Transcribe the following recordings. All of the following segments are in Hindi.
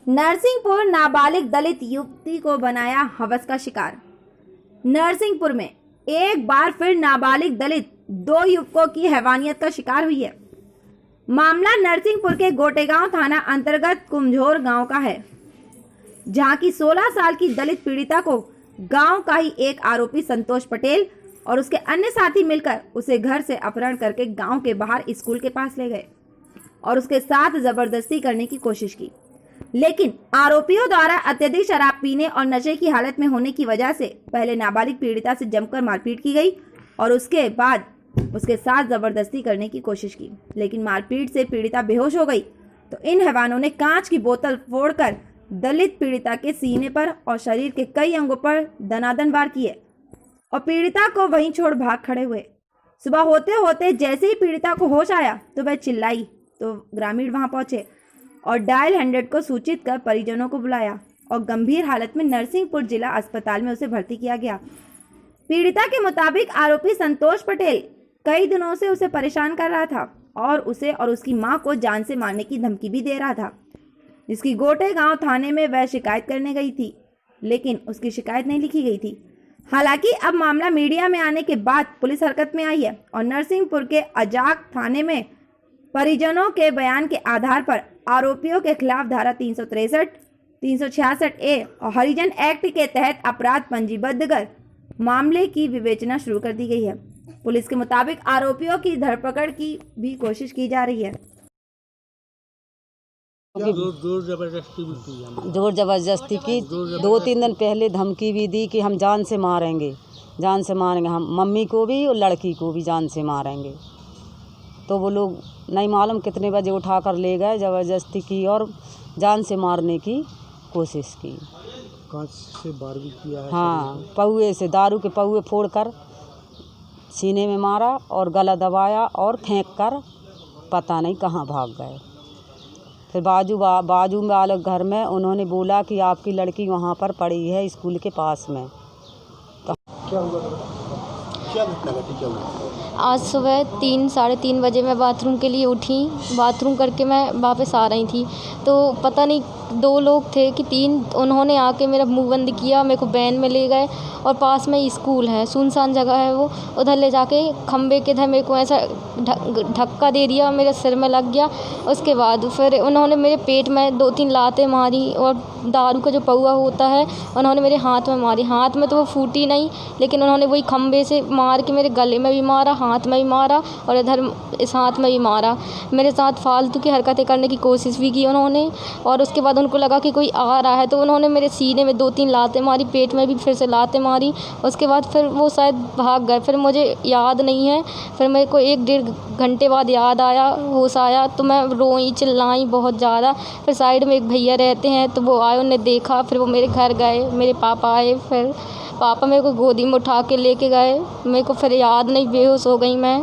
नरसिंहपुर नाबालिग दलित युवती को बनाया हवस का शिकार। नरसिंहपुर में एक बार फिर नाबालिग दलित दो युवकों की हैवानियत का शिकार हुई है। मामला नरसिंहपुर के गोटेगांव थाना अंतर्गत कुमझोर गांव का है, जहां की 16 साल की दलित पीड़िता को गांव का ही एक आरोपी संतोष पटेल और उसके अन्य साथी मिलकर उसे घर से अपहरण करके गांव के बाहर स्कूल के पास ले गए और उसके साथ जबरदस्ती करने की कोशिश की, लेकिन आरोपियों द्वारा अत्यधिक शराब पीने और नशे की हालत में होने की वजह से पहले नाबालिग पीड़िता से जमकर मारपीट की गई और उसके बाद उसके साथ जबरदस्ती करने की कोशिश की, लेकिन मारपीट से पीड़िता बेहोश हो गई तो इन हैवानों ने कांच की बोतल फोड़कर दलित पीड़िता के सीने पर और शरीर के कई अंगों पर दनादन वार किए और पीड़िता को वहीं छोड़ भाग खड़े हुए। सुबह होते होते जैसे ही पीड़िता को होश आया तो वह चिल्लाई तो ग्रामीण वहां पहुंचे और डायल 100 को सूचित कर परिजनों को बुलाया और गंभीर हालत में नरसिंहपुर जिला अस्पताल में उसे भर्ती किया गया। पीड़िता के मुताबिक आरोपी संतोष पटेल कई दिनों से उसे परेशान कर रहा था और उसे और उसकी मां को जान से मारने की धमकी भी दे रहा था, जिसकी गोटेगांव थाने में वह शिकायत करने गई थी, लेकिन उसकी शिकायत नहीं लिखी गई थी। हालांकि अब मामला मीडिया में आने के बाद पुलिस हरकत में आई है और नरसिंहपुर के अजाक थाने में परिजनों के बयान के आधार पर आरोपियों के खिलाफ धारा 363, 366A और हरिजन एक्ट के तहत अपराध पंजीबद्ध कर मामले की विवेचना शुरू कर दी गई है। पुलिस के मुताबिक आरोपियों की धरपकड़ की भी कोशिश की जा रही है। जोर जबरदस्ती की 2-3 दिन पहले धमकी भी दी कि हम जान से मारेंगे, हम मम्मी को भी और लड़की को भी जान से मारेंगे। तो वो लोग नहीं मालूम कितने बजे उठा कर ले गए, ज़बरदस्ती की और जान से मारने की कोशिश की। कांच से वार भी किया है। हाँ, पौए से दारू के पौए फोड़कर सीने में मारा और गला दबाया और फेंक कर पता नहीं कहाँ भाग गए। फिर बाजू वाले घर में उन्होंने बोला कि आपकी लड़की वहाँ पर पड़ी है स्कूल के पास में। क्या हुआ था? क्या घटना घटी, क्या हुआ? आज सुबह 3-साढ़े 3 बजे मैं बाथरूम के लिए उठी। बाथरूम करके मैं वापस आ रही थी तो पता नहीं 2 लोग थे कि 3, उन्होंने आके मेरा मुंह बंद किया, मेरे को वैन में ले गए और पास में स्कूल है, सुनसान जगह है, वो उधर ले जाके खंबे के इधर मेरे को ऐसा धक्का दे दिया, मेरे सिर में लग गया। उसके बाद फिर उन्होंने मेरे पेट में 2-3 लातें मारी और दारू का जो पौआ होता है उन्होंने मेरे हाथ में मारी। हाथ में तो वो फूटी नहीं, लेकिन उन्होंने वही खंबे से मार के मेरे गले में भी मारा, हाथ में भी मारा और इधर इस हाथ में भी मारा। मेरे साथ फालतू की हरकतें करने की कोशिश भी की उन्होंने और उसके बाद उनको लगा कि कोई आ रहा है तो उन्होंने मेरे सीने में 2-3 लातें मारी, पेट में भी फिर से लातें मारी। उसके बाद फिर वो शायद भाग गए, फिर मुझे याद नहीं है। फिर मेरे को 1-1.5 घंटे बाद याद आया, होश आया तो मैं रोई, चिल्लाई बहुत ज़्यादा। फिर साइड में एक भैया रहते हैं तो वो आए, उन्हें देखा, फिर वो मेरे घर गए, मेरे पापा आए, फिर पापा मेरे को गोदी में उठा के लेके गए। मेरे को फिर याद नहीं, बेहोश हो गई मैं।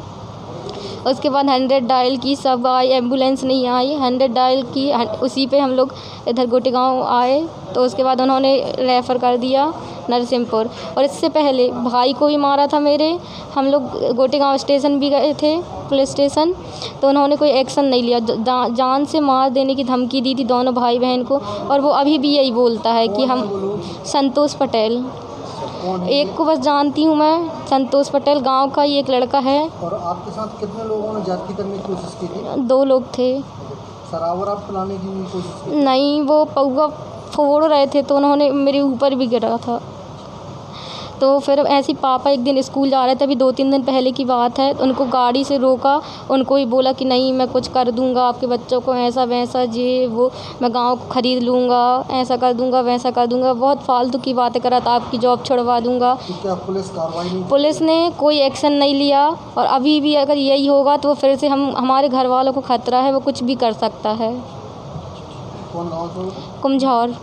उसके बाद 100 डायल की, सब आई, एम्बुलेंस नहीं आई, 100 डायल की, उसी पे हम लोग इधर गोटेगांव आए तो उसके बाद उन्होंने रेफ़र कर दिया नरसिंहपुर। और इससे पहले भाई को भी मारा था मेरे। हम लोग गोटेगांव स्टेशन भी गए थे, पुलिस स्टेशन, तो उन्होंने कोई एक्शन नहीं लिया। जान से मार देने की धमकी दी थी दोनों भाई बहन को और वो अभी भी यही बोलता है कि हम संतोष पटेल, एक को बस जानती हूँ मैं, संतोष पटेल, गांव का ही एक लड़का है। और आपके साथ कितने लोगों ने ज्यादती करने की कोशिश की थी? 2 लोग थे। शराब और आप पिलाने की कोशिश की? नहीं, वो पौआ फोड़ रहे थे तो उन्होंने मेरे ऊपर भी गिरा था। तो फिर ऐसे ही पापा एक दिन स्कूल जा रहे थे, अभी 2-3 दिन पहले की बात है, उनको गाड़ी से रोका, उनको ही बोला कि नहीं मैं कुछ कर दूंगा आपके बच्चों को, ऐसा वैसा, ये वो, मैं गांव को ख़रीद लूँगा, ऐसा कर दूंगा, वैसा कर दूंगा, बहुत फालतू की बातें करा था, आपकी जॉब छुड़वा दूंगा। तो क्या पुलिस कार्रवाई नहीं? पुलिस ने कोई एक्शन नहीं लिया और अभी भी अगर यही होगा तो फिर से हमारे घर वालों को खतरा है, वो कुछ भी कर सकता है। कौन गाँव से? कुमझौर।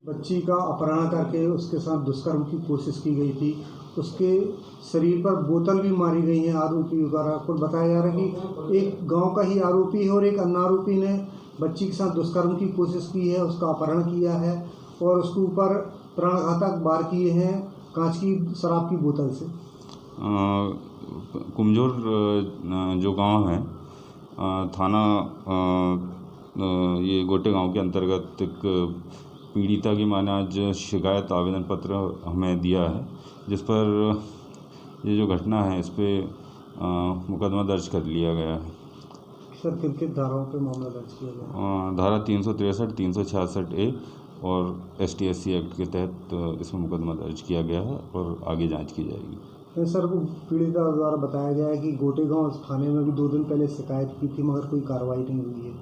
बच्ची का अपहरण करके उसके साथ दुष्कर्म की कोशिश की गई थी, उसके शरीर पर बोतल भी मारी गई है आरोपी वगैरह को। बताया जा रहा है कि एक गांव का ही आरोपी है और एक अन्य आरोपी ने बच्ची के साथ दुष्कर्म की कोशिश की है, उसका अपहरण किया है और उसके ऊपर प्राणघातक वार किए हैं कांच की शराब की बोतल से। कुमझोर जो गांव है थाना ये गोटे गांव के अंतर्गत एक पीड़िता की मां ने आज शिकायत आवेदन पत्र हमें दिया है, जिस पर ये जो घटना है इस पर मुकदमा दर्ज कर लिया गया है। सर किन किन धाराओं पे मामला दर्ज किया गया? धारा 363, 366A और ST/SC एक्ट के तहत इसमें मुकदमा दर्ज किया गया है और आगे जांच की जाएगी। नहीं सर, वो पीड़िता द्वारा बताया गया है कि गोटे गांव थाने में भी 2 दिन पहले शिकायत की थी मगर कोई कार्रवाई नहीं हुई है।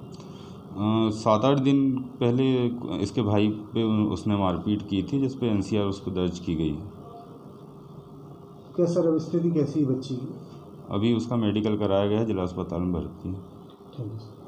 7-8 दिन पहले इसके भाई पे उसने मारपीट की थी, जिस पे NCR उस पर दर्ज की गई है। क्या सर अब स्थिति कैसी है बच्ची की? अभी उसका मेडिकल कराया गया है, जिला अस्पताल में भर्ती है। Thank you sir.